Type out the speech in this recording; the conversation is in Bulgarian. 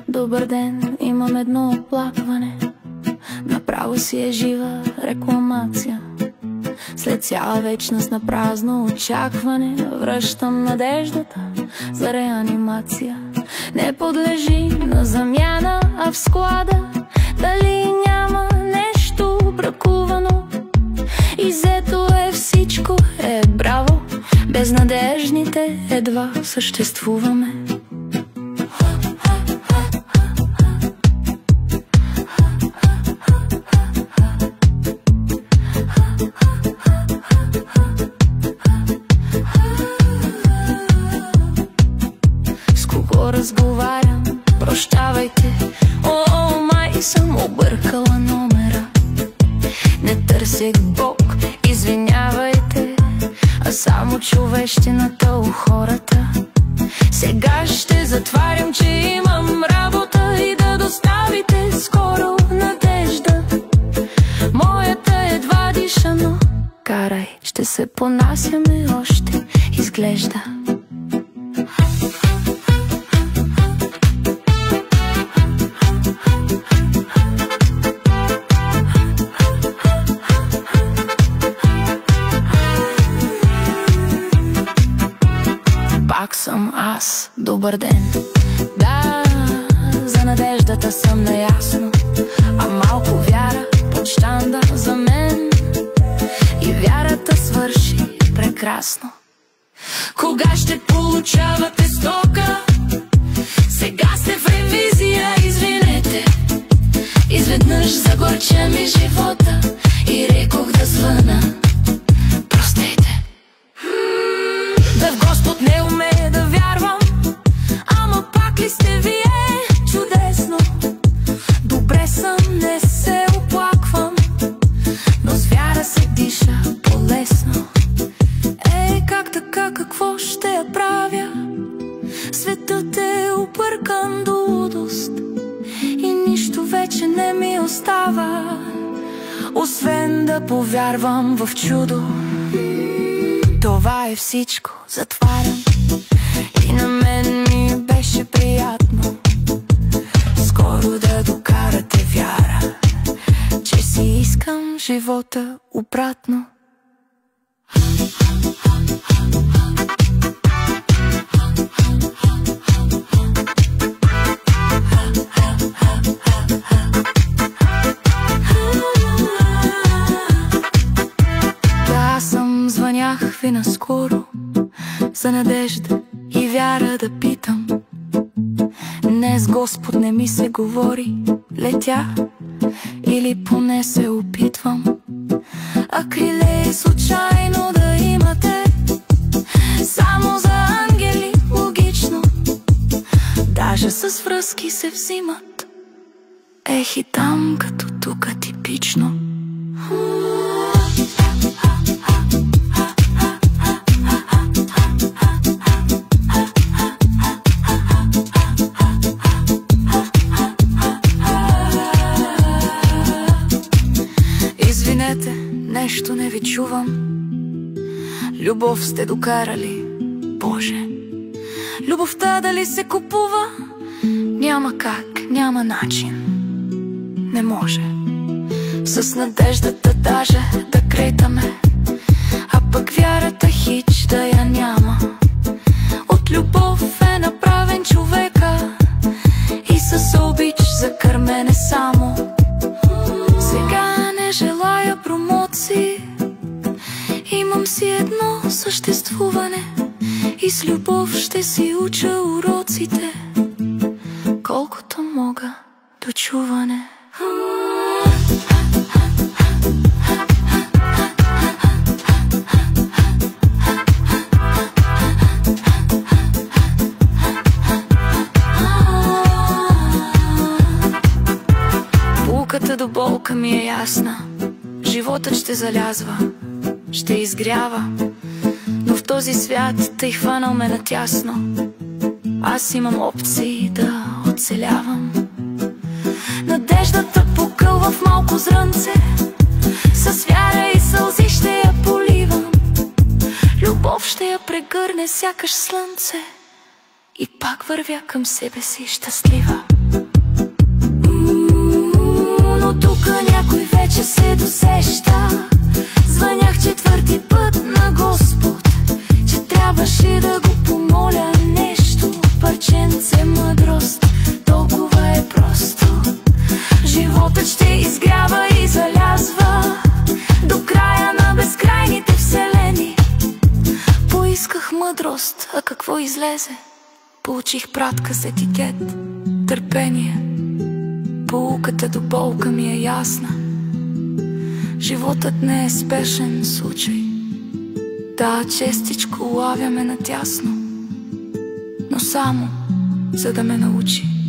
Добър ден, имам едно оплакване. Направо си е жива рекламация. След цяла вечност на празно очакване връщам надеждата за реанимация. Не подлежи на замяна, а в склада дали няма нещо бракувано. Иззето е всичко, браво, безнадежните едва съществуваме. Разговарям, прощавайте, май съм объркала номера. Не търсех Бог, извинявайте, а само човещината у хората. Сега ще затварям, че имам работа и да доставите скоро надежда. Моята едва диша, но карай, ще се понасяме още, изглежда. Пак съм аз, добър ден. Да, за надеждата съм наясно, а малко вяра под щанда за мен. И вярата свърши прекрасно. Кога ще получавате стока? Сега сте в ревизия, извинете. Изведнъж загорча ми живота и рекох да звъна. Простете. Да в Господ не умея да вярвам, ама пак ли сте вие? Чудесно. Добре съм, не се оплаквам, но с вяра се диша по-лесно. Как така, какво ще я правя? Светът е объркан до лудост и нищо вече не ми остава, освен да повярвам в чудо. Това е всичко, затварям. И на мен ми беше приятно скоро да докарате вяра, че си искам живота обратно. Звънях ви наскоро за надежда и вяра да питам. Днес Господ не ми се говори, летя или поне се опитвам. А криле случайно да имате само за ангели, логично. Даже с връзки се взимат, и там като тук типично. Извинете, нещо не ви чувам. Любов сте докарали, Боже. Любовта дали се купува? Няма как, няма начин. Не може с надеждата даже да кретаме, а пък вярата хич да я няма. От любов е направен човека и с обич за кърмене само. Сега не желая промоции, имам си едно съществуване и с любов ще си уча уроците, колкото мога до чуване. Булката до болка ми е ясна. Животът ще залязва, ще изгрява, но в този свят тъй хванал ме натясно. Аз имам опции да оцелявам. надеждата покълва в малко зрънце. С вяра и сълзи ще я поливам. Любов ще я прегърне сякаш слънце. И пак вървя към себе си щастлива. Но тука някой вече се досеща. Звънях четвърти път на Господ, че трябваше да го помоля нещо. Парченце мъдрост, толкова е просто. Животът ще изгрява и залязва до края на безкрайните вселени. Поисках мъдрост, а какво излезе? Получих пратка с етикет търпение. Поуката до болка ми е ясна. Животът не е спешен случай. Да, честичко улавяме натясно, но само за да ме научи.